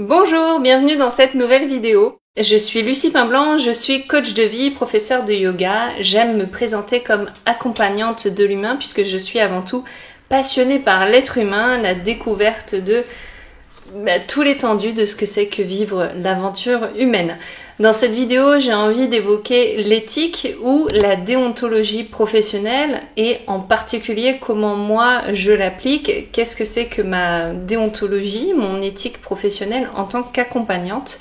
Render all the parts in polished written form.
Bonjour, bienvenue dans cette nouvelle vidéo. Je suis Lucie Pinblanc, je suis coach de vie, professeure de yoga. J'aime me présenter comme accompagnante de l'humain puisque je suis avant tout passionnée par l'être humain, la découverte de tout l'étendue de ce que c'est que vivre l'aventure humaine. Dans cette vidéo, j'ai envie d'évoquer l'éthique ou la déontologie professionnelle et en particulier comment moi je l'applique, qu'est-ce que c'est que ma déontologie, mon éthique professionnelle en tant qu'accompagnante.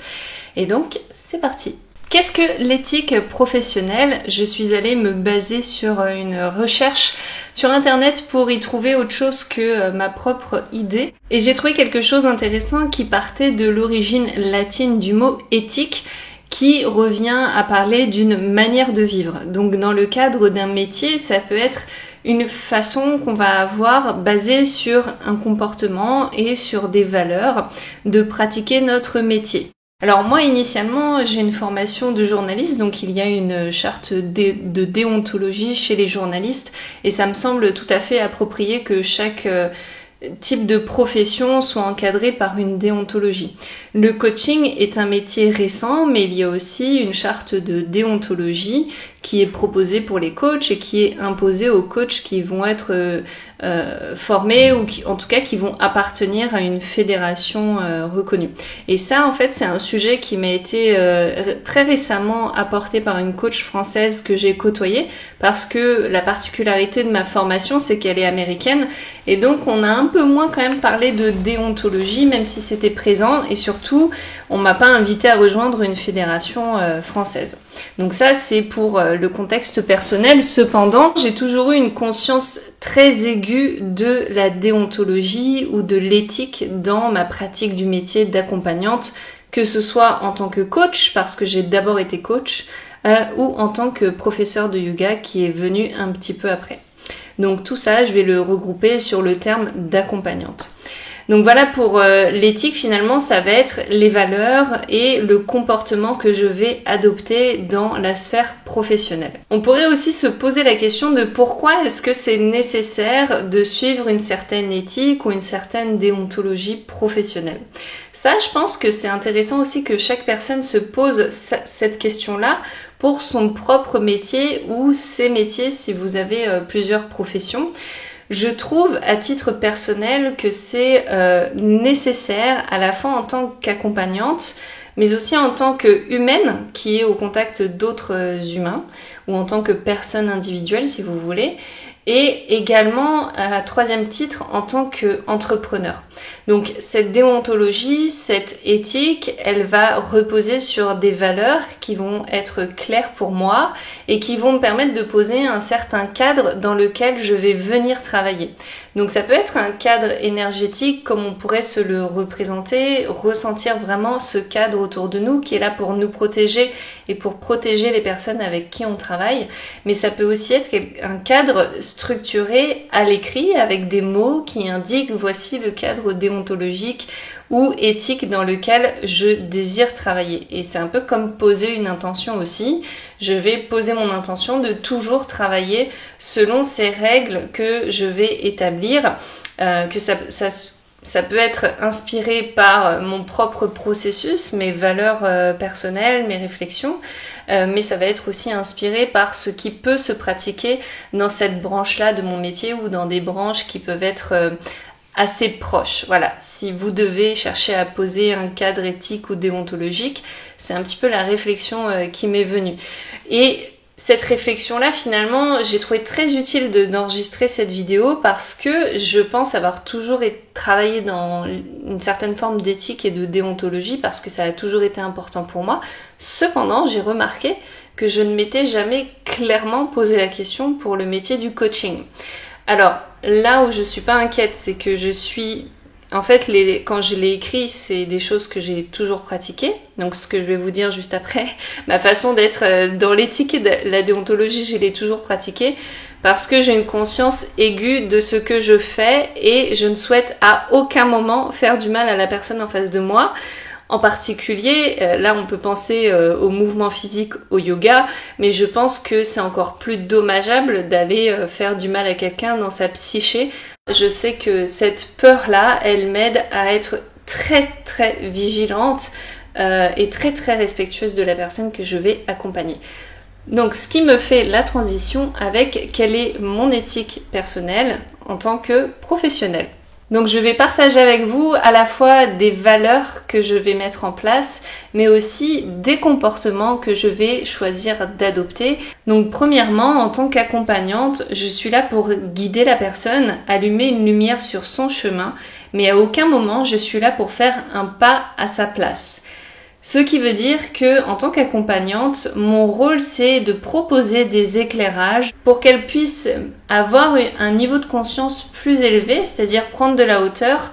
Et donc, c'est parti. Qu'est-ce que l'éthique professionnelle? Je suis allée me baser sur une recherche sur internet pour y trouver autre chose que ma propre idée. Et j'ai trouvé quelque chose d'intéressant qui partait de l'origine latine du mot éthique, qui revient à parler d'une manière de vivre. Donc dans le cadre d'un métier, ça peut être une façon qu'on va avoir basée sur un comportement et sur des valeurs de pratiquer notre métier. Alors moi initialement j'ai une formation de journaliste, donc il y a une charte de déontologie chez les journalistes et ça me semble tout à fait approprié que chaque type de profession soit encadré par une déontologie. Le coaching est un métier récent, mais il y a aussi une charte de déontologie qui est proposée pour les coachs et qui est imposée aux coachs qui vont être formés ou en tout cas qui vont appartenir à une fédération reconnue. Et ça, en fait, c'est un sujet qui m'a été très récemment apporté par une coach française que j'ai côtoyée parce que la particularité de ma formation, c'est qu'elle est américaine et donc on a un peu moins quand même parlé de déontologie, même si c'était présent et surtout, on m'a pas invité à rejoindre une fédération française. Donc ça, c'est pour le contexte personnel. Cependant, j'ai toujours eu une conscience très aiguë de la déontologie ou de l'éthique dans ma pratique du métier d'accompagnante, que ce soit en tant que coach, parce que j'ai d'abord été coach, ou en tant que professeur de yoga qui est venu un petit peu après. Donc tout ça, je vais le regrouper sur le terme d'accompagnante. Donc voilà, pour l'éthique, finalement, ça va être les valeurs et le comportement que je vais adopter dans la sphère professionnelle. On pourrait aussi se poser la question de pourquoi est-ce que c'est nécessaire de suivre une certaine éthique ou une certaine déontologie professionnelle. Ça, je pense que c'est intéressant aussi que chaque personne se pose cette question-là pour son propre métier ou ses métiers si vous avez plusieurs professions. Je trouve à titre personnel que c'est nécessaire à la fois en tant qu'accompagnante, mais aussi en tant qu'humaine qui est au contact d'autres humains, ou en tant que personne individuelle si vous voulez, et également à troisième titre en tant qu'entrepreneur. Donc cette déontologie, cette éthique, elle va reposer sur des valeurs qui vont être claires pour moi et qui vont me permettre de poser un certain cadre dans lequel je vais venir travailler. Donc ça peut être un cadre énergétique comme on pourrait se le représenter, ressentir vraiment ce cadre autour de nous qui est là pour nous protéger et pour protéger les personnes avec qui on travaille. Mais ça peut aussi être un cadre structuré à l'écrit avec des mots qui indiquent voici le cadre déontologique ou éthique dans lequel je désire travailler. Et c'est un peu comme poser une intention aussi. Je vais poser mon intention de toujours travailler selon ces règles que je vais établir, que ça peut être inspiré par mon propre processus, mes valeurs personnelles, mes réflexions, mais ça va être aussi inspiré par ce qui peut se pratiquer dans cette branche-là de mon métier ou dans des branches qui peuvent être assez proches. Voilà, si vous devez chercher à poser un cadre éthique ou déontologique, c'est un petit peu la réflexion qui m'est venue. Et cette réflexion-là, finalement, j'ai trouvé très utile d'enregistrer cette vidéo parce que je pense avoir toujours travaillé dans une certaine forme d'éthique et de déontologie parce que ça a toujours été important pour moi. Cependant, j'ai remarqué que je ne m'étais jamais clairement posé la question pour le métier du coaching. Alors, là où je suis pas inquiète, c'est que je suis... En fait, quand je l'ai écrit, c'est des choses que j'ai toujours pratiquées. Donc, ce que je vais vous dire juste après, ma façon d'être dans l'éthique et la déontologie, je l'ai toujours pratiquée parce que j'ai une conscience aiguë de ce que je fais et je ne souhaite à aucun moment faire du mal à la personne en face de moi. En particulier, là on peut penser au mouvement physique, au yoga, mais je pense que c'est encore plus dommageable d'aller faire du mal à quelqu'un dans sa psyché. Je sais que cette peur-là, elle m'aide à être très très vigilante et très très respectueuse de la personne que je vais accompagner. Donc ce qui me fait la transition avec quelle est mon éthique personnelle en tant que professionnelle. Donc je vais partager avec vous à la fois des valeurs que je vais mettre en place, mais aussi des comportements que je vais choisir d'adopter. Donc premièrement, en tant qu'accompagnante, je suis là pour guider la personne, allumer une lumière sur son chemin, mais à aucun moment je suis là pour faire un pas à sa place. Ce qui veut dire que, en tant qu'accompagnante, mon rôle c'est de proposer des éclairages pour qu'elle puisse avoir un niveau de conscience plus élevé, c'est-à-dire prendre de la hauteur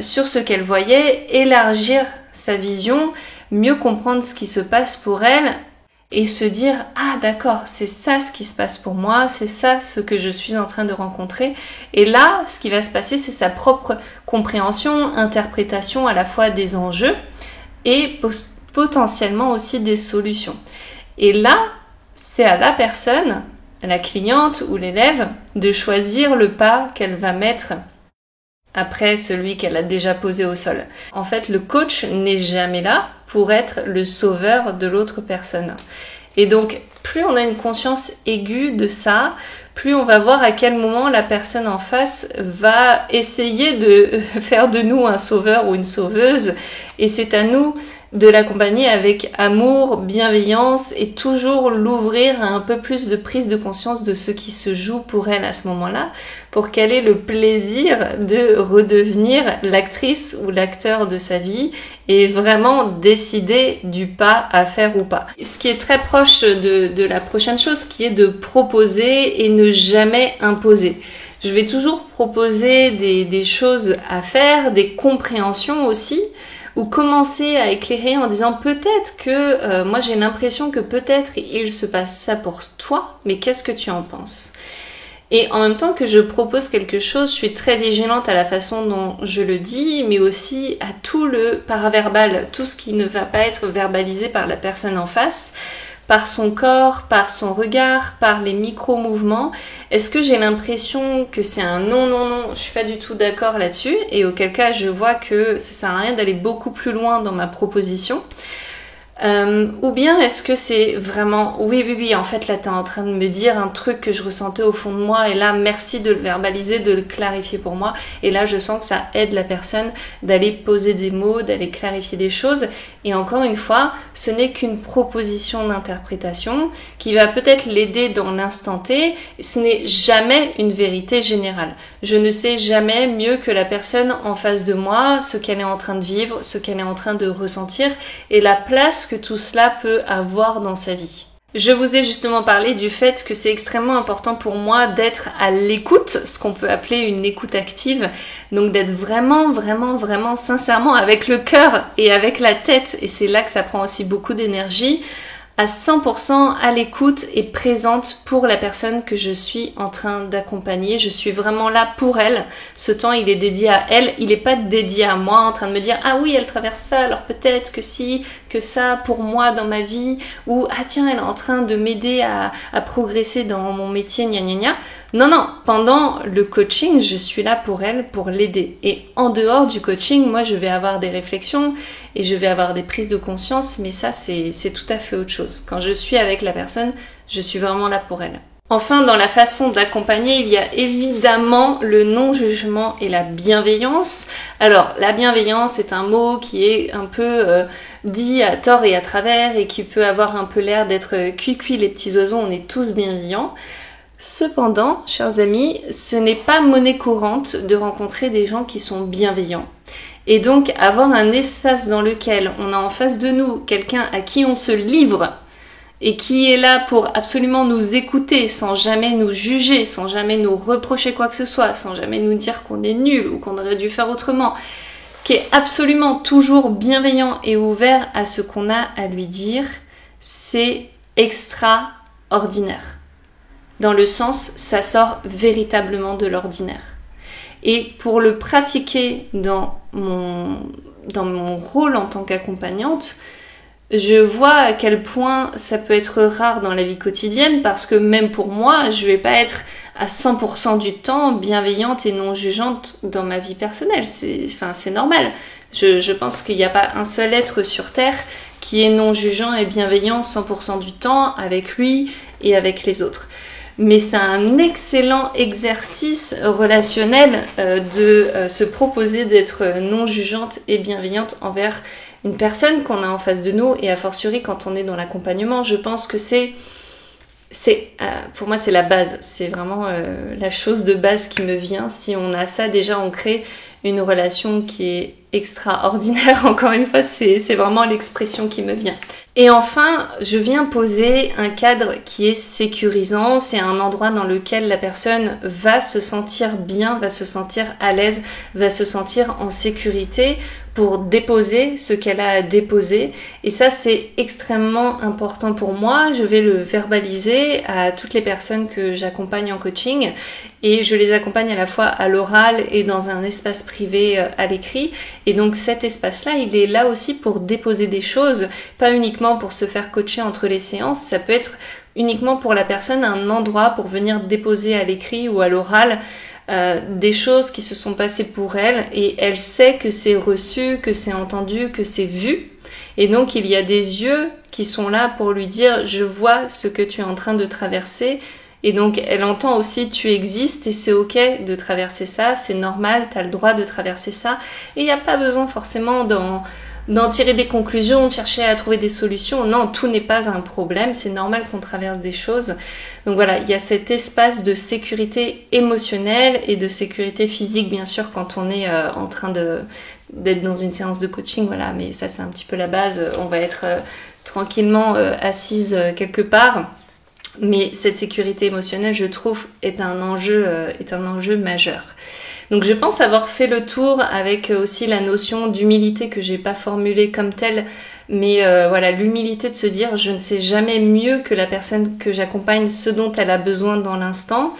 sur ce qu'elle voyait, élargir sa vision, mieux comprendre ce qui se passe pour elle et se dire « Ah d'accord, c'est ça ce qui se passe pour moi, c'est ça ce que je suis en train de rencontrer. » Et là, ce qui va se passer, c'est sa propre compréhension, interprétation à la fois des enjeux et potentiellement aussi des solutions. Et là, c'est à la personne, à la cliente ou l'élève, de choisir le pas qu'elle va mettre après celui qu'elle a déjà posé au sol. En fait, le coach n'est jamais là pour être le sauveur de l'autre personne. Et donc, plus on a une conscience aiguë de ça, plus on va voir à quel moment la personne en face va essayer de faire de nous un sauveur ou une sauveuse. Et c'est à nous de l'accompagner avec amour, bienveillance et toujours l'ouvrir à un peu plus de prise de conscience de ce qui se joue pour elle à ce moment-là, pour qu'elle ait le plaisir de redevenir l'actrice ou l'acteur de sa vie et vraiment décider du pas à faire ou pas. Ce qui est très proche de la prochaine chose, qui est de proposer et ne jamais imposer. Je vais toujours proposer des choses à faire, des compréhensions aussi, ou commencer à éclairer en disant peut-être que moi j'ai l'impression que peut-être il se passe ça pour toi, mais qu'est-ce que tu en penses? Et en même temps que je propose quelque chose, je suis très vigilante à la façon dont je le dis, mais aussi à tout le paraverbal, tout ce qui ne va pas être verbalisé par la personne en face, par son corps, par son regard, par les micro-mouvements. Est-ce que j'ai l'impression que c'est un non, non, non, je suis pas du tout d'accord là-dessus, et auquel cas je vois que ça sert à rien d'aller beaucoup plus loin dans ma proposition. Ou bien est-ce que c'est vraiment oui, en fait là t'es en train de me dire un truc que je ressentais au fond de moi et là merci de le verbaliser, de le clarifier pour moi, et là je sens que ça aide la personne d'aller poser des mots, d'aller clarifier des choses. Et encore une fois, ce n'est qu'une proposition d'interprétation qui va peut-être l'aider dans l'instant T, ce n'est jamais une vérité générale. Je ne sais jamais mieux que la personne en face de moi ce qu'elle est en train de vivre, ce qu'elle est en train de ressentir et la place que tout cela peut avoir dans sa vie. Je vous ai justement parlé du fait que c'est extrêmement important pour moi d'être à l'écoute, ce qu'on peut appeler une écoute active, donc d'être vraiment sincèrement avec le cœur et avec la tête, et c'est là que ça prend aussi beaucoup d'énergie, à 100% à l'écoute et présente pour la personne que je suis en train d'accompagner. Je suis vraiment là pour elle. Ce temps, il est dédié à elle. Il n'est pas dédié à moi en train de me dire « Ah oui, elle traverse ça, alors peut-être que si, que ça pour moi dans ma vie. » Ou « Ah tiens, elle est en train de m'aider à progresser dans mon métier, gna gna gna. » Non, pendant le coaching, je suis là pour elle, pour l'aider. Et en dehors du coaching, moi, je vais avoir des réflexions et je vais avoir des prises de conscience, mais ça, c'est tout à fait autre chose. Quand je suis avec la personne, je suis vraiment là pour elle. Enfin, dans la façon d'accompagner, il y a évidemment le non-jugement et la bienveillance. Alors, la bienveillance est un mot qui est un peu dit à tort et à travers et qui peut avoir un peu l'air d'être cuicui les petits oiseaux, on est tous bienveillants. Cependant, chers amis, ce n'est pas monnaie courante de rencontrer des gens qui sont bienveillants. Et donc, avoir un espace dans lequel on a en face de nous quelqu'un à qui on se livre et qui est là pour absolument nous écouter sans jamais nous juger, sans jamais nous reprocher quoi que ce soit, sans jamais nous dire qu'on est nul ou qu'on aurait dû faire autrement, qui est absolument toujours bienveillant et ouvert à ce qu'on a à lui dire, c'est extraordinaire. Dans le sens, ça sort véritablement de l'ordinaire. Et pour le pratiquer dans mon rôle en tant qu'accompagnante, je vois à quel point ça peut être rare dans la vie quotidienne parce que même pour moi, je vais pas être à 100% du temps bienveillante et non jugeante dans ma vie personnelle. C'est normal. Je pense qu'il n'y a pas un seul être sur Terre qui est non jugeant et bienveillant 100% du temps avec lui et avec les autres. Mais c'est un excellent exercice relationnel de se proposer d'être non jugeante et bienveillante envers une personne qu'on a en face de nous, et a fortiori quand on est dans l'accompagnement. Je pense que pour moi c'est la base, c'est vraiment la chose de base qui me vient. Si on a ça déjà, on crée une relation qui est extraordinaire. Encore une fois, c'est vraiment l'expression qui me vient. Et enfin, je viens poser un cadre qui est sécurisant. C'est un endroit dans lequel la personne va se sentir bien, va se sentir à l'aise, va se sentir en sécurité pour déposer ce qu'elle a à déposer. Et ça, c'est extrêmement important pour moi. Je vais le verbaliser à toutes les personnes que j'accompagne en coaching, et je les accompagne à la fois à l'oral et dans un espace privé à l'écrit. Et donc cet espace-là, il est là aussi pour déposer des choses, pas uniquement pour se faire coacher entre les séances. Ça peut être uniquement pour la personne un endroit pour venir déposer à l'écrit ou à l'oral des choses qui se sont passées pour elle, et elle sait que c'est reçu, que c'est entendu, que c'est vu. Et donc il y a des yeux qui sont là pour lui dire « je vois ce que tu es en train de traverser ». Et donc elle entend aussi « tu existes et c'est ok de traverser ça, c'est normal, tu as le droit de traverser ça ». Et il n'y a pas besoin forcément d'en tirer des conclusions, de chercher à trouver des solutions. Non, tout n'est pas un problème, c'est normal qu'on traverse des choses. Donc voilà, il y a cet espace de sécurité émotionnelle et de sécurité physique, bien sûr, quand on est en train d'être dans une séance de coaching, voilà, mais ça c'est un petit peu la base. On va être tranquillement assise quelque part. Mais cette sécurité émotionnelle, je trouve, est un enjeu majeur. Donc je pense avoir fait le tour avec aussi la notion d'humilité que j'ai pas formulée comme telle, mais voilà, l'humilité de se dire je ne sais jamais mieux que la personne que j'accompagne ce dont elle a besoin dans l'instant,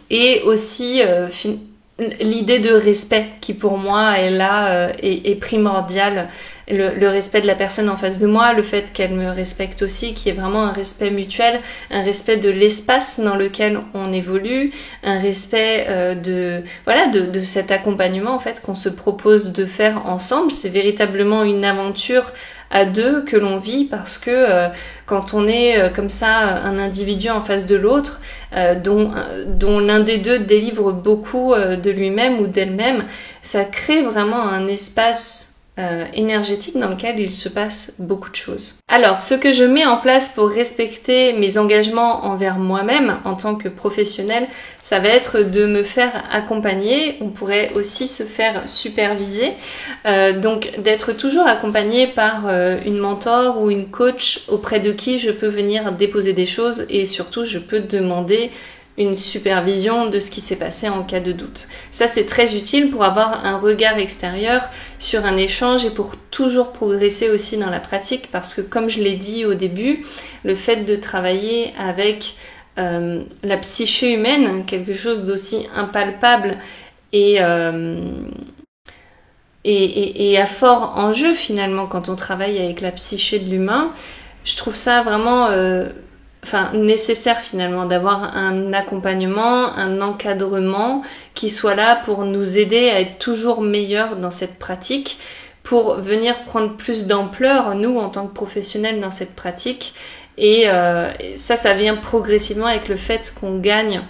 et aussi l'idée de respect qui pour moi est là, est primordiale. Le respect de la personne en face de moi, le fait qu'elle me respecte aussi, qui est vraiment un respect mutuel, un respect de l'espace dans lequel on évolue, un respect de cet accompagnement en fait qu'on se propose de faire ensemble. C'est véritablement une aventure à deux que l'on vit, parce que quand on est comme ça un individu en face de l'autre, dont l'un des deux délivre beaucoup de lui-même ou d'elle-même, ça crée vraiment un espace énergétique dans lequel il se passe beaucoup de choses. Alors, ce que je mets en place pour respecter mes engagements envers moi-même en tant que professionnelle, ça va être de me faire accompagner. On pourrait aussi se faire superviser, donc d'être toujours accompagnée par une mentor ou une coach auprès de qui je peux venir déposer des choses, et surtout je peux demander une supervision de ce qui s'est passé en cas de doute. Ça, c'est très utile pour avoir un regard extérieur sur un échange et pour toujours progresser aussi dans la pratique, parce que comme je l'ai dit au début, le fait de travailler avec la psyché humaine, quelque chose d'aussi impalpable et à fort enjeu finalement quand on travaille avec la psyché de l'humain, je trouve ça vraiment nécessaire finalement d'avoir un accompagnement, un encadrement qui soit là pour nous aider à être toujours meilleurs dans cette pratique, pour venir prendre plus d'ampleur, nous en tant que professionnels dans cette pratique. Et ça vient progressivement avec le fait qu'on gagne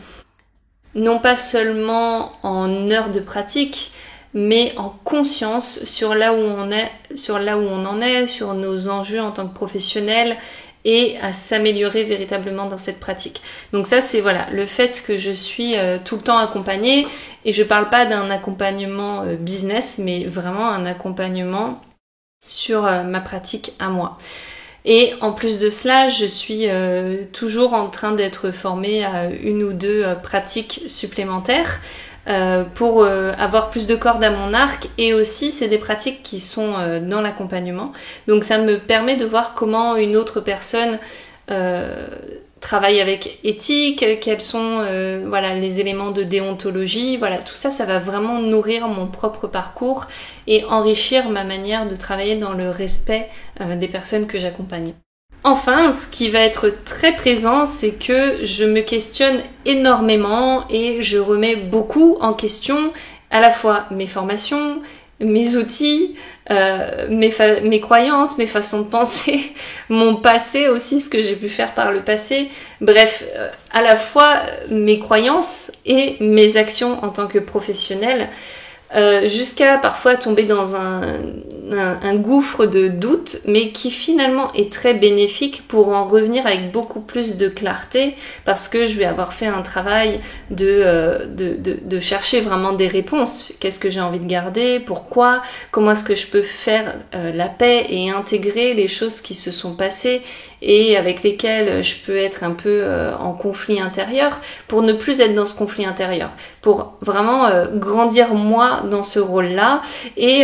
non pas seulement en heures de pratique, mais en conscience sur là où on en est, sur nos enjeux en tant que professionnels, et à s'améliorer véritablement dans cette pratique. Donc ça, c'est voilà, le fait que je suis tout le temps accompagnée, et je parle pas d'un accompagnement business, mais vraiment un accompagnement sur ma pratique à moi. Et en plus de cela, je suis toujours en train d'être formée à une ou deux pratiques supplémentaires pour avoir plus de cordes à mon arc, et aussi c'est des pratiques qui sont dans l'accompagnement. Donc ça me permet de voir comment une autre personne travaille avec éthique, quels sont les éléments de déontologie, voilà, tout ça, ça va vraiment nourrir mon propre parcours et enrichir ma manière de travailler dans le respect des personnes que j'accompagne. Enfin, ce qui va être très présent, c'est que je me questionne énormément et je remets beaucoup en question à la fois mes formations, mes outils, mes croyances, mes façons de penser, mon passé aussi, ce que j'ai pu faire par le passé. Bref, à la fois mes croyances et mes actions en tant que professionnelle, jusqu'à parfois tomber dans un gouffre de doute, mais qui finalement est très bénéfique pour en revenir avec beaucoup plus de clarté, parce que je vais avoir fait un travail de chercher vraiment des réponses. Qu'est-ce que j'ai envie de garder? Pourquoi? Comment est-ce que je peux faire la paix et intégrer les choses qui se sont passées et avec lesquelles je peux être un peu en conflit intérieur, pour ne plus être dans ce conflit intérieur, pour vraiment grandir moi dans ce rôle-là. Et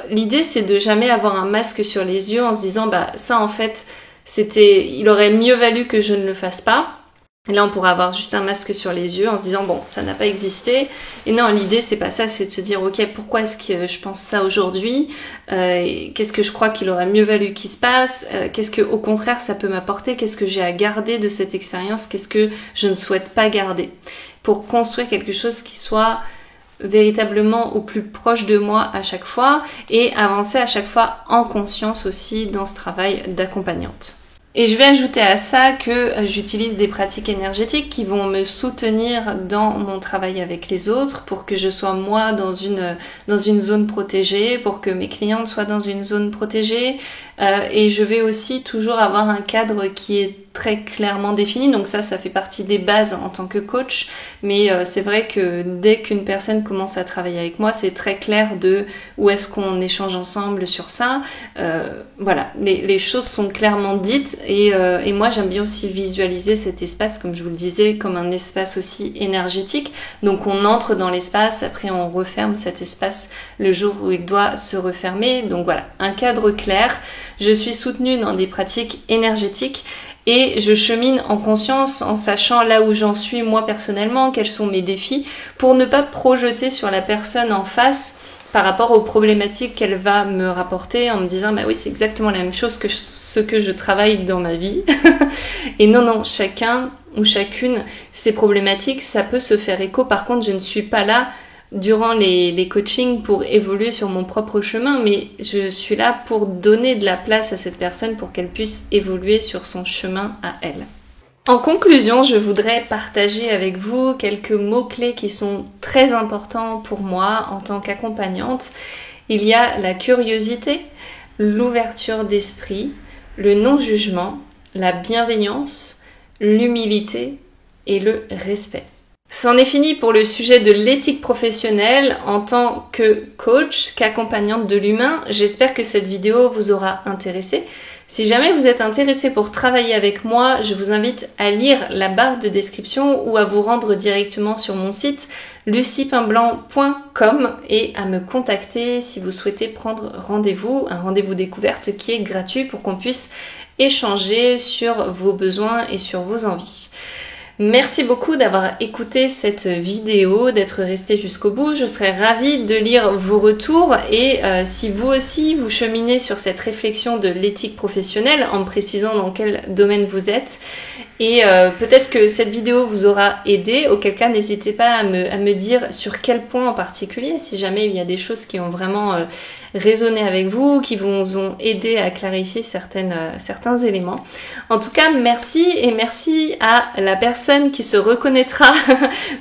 l'idée, c'est de jamais avoir un masque sur les yeux en se disant bah ça en fait il aurait mieux valu que je ne le fasse pas. Et là, on pourrait avoir juste un masque sur les yeux en se disant bon, ça n'a pas existé. Et non, l'idée c'est pas ça, c'est de se dire ok, pourquoi est-ce que je pense ça aujourd'hui? Qu'est-ce que je crois qu'il aurait mieux valu qu'il se passe? Qu'est-ce que au contraire ça peut m'apporter? Qu'est-ce que j'ai à garder de cette expérience? Qu'est-ce que je ne souhaite pas garder? Pour construire quelque chose qui soit véritablement au plus proche de moi à chaque fois et avancer à chaque fois en conscience aussi dans ce travail d'accompagnante. Et je vais ajouter à ça que j'utilise des pratiques énergétiques qui vont me soutenir dans mon travail avec les autres pour que je sois moi dans une zone protégée, pour que mes clientes soient dans une zone protégée. Et je vais aussi toujours avoir un cadre qui est très clairement défini. Donc ça fait partie des bases en tant que coach. Mais c'est vrai que dès qu'une personne commence à travailler avec moi, c'est très clair de où est-ce qu'on échange ensemble sur ça. Voilà, les choses sont clairement dites et moi j'aime bien aussi visualiser cet espace, comme je vous le disais, comme un espace aussi énergétique. Donc on entre dans l'espace, après on referme cet espace le jour où il doit se refermer. Donc voilà, un cadre clair. Je suis soutenue dans des pratiques énergétiques et je chemine en conscience en sachant là où j'en suis moi personnellement, quels sont mes défis, pour ne pas projeter sur la personne en face par rapport aux problématiques qu'elle va me rapporter en me disant bah oui c'est exactement la même chose que ce que je travaille dans ma vie. Et non, chacun ou chacune ses problématiques, ça peut se faire écho. Par contre je ne suis pas là durant les coachings pour évoluer sur mon propre chemin, mais je suis là pour donner de la place à cette personne pour qu'elle puisse évoluer sur son chemin à elle. En conclusion, je voudrais partager avec vous quelques mots-clés qui sont très importants pour moi en tant qu'accompagnante. Il y a la curiosité, l'ouverture d'esprit, le non-jugement, la bienveillance, l'humilité et le respect. C'en est fini pour le sujet de l'éthique professionnelle en tant que coach, qu'accompagnante de l'humain. J'espère que cette vidéo vous aura intéressé. Si jamais vous êtes intéressé pour travailler avec moi, je vous invite à lire la barre de description ou à vous rendre directement sur mon site luciepinblanc.com et à me contacter si vous souhaitez prendre rendez-vous, un rendez-vous découverte qui est gratuit pour qu'on puisse échanger sur vos besoins et sur vos envies. Merci beaucoup d'avoir écouté cette vidéo, d'être resté jusqu'au bout. Je serais ravie de lire vos retours et si vous aussi vous cheminez sur cette réflexion de l'éthique professionnelle en me précisant dans quel domaine vous êtes. Et peut-être que cette vidéo vous aura aidé, auquel cas n'hésitez pas à me dire sur quel point en particulier, si jamais il y a des choses qui ont vraiment résonné avec vous, qui vous ont aidé à clarifier certains éléments. En tout cas, merci et merci à la personne qui se reconnaîtra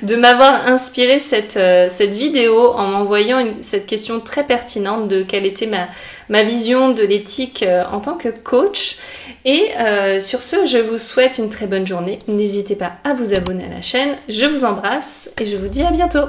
de m'avoir inspiré cette vidéo en m'envoyant cette question très pertinente de quelle était ma vision de l'éthique en tant que coach. Et sur ce, je vous souhaite une très bonne journée. N'hésitez pas à vous abonner à la chaîne. Je vous embrasse et je vous dis à bientôt.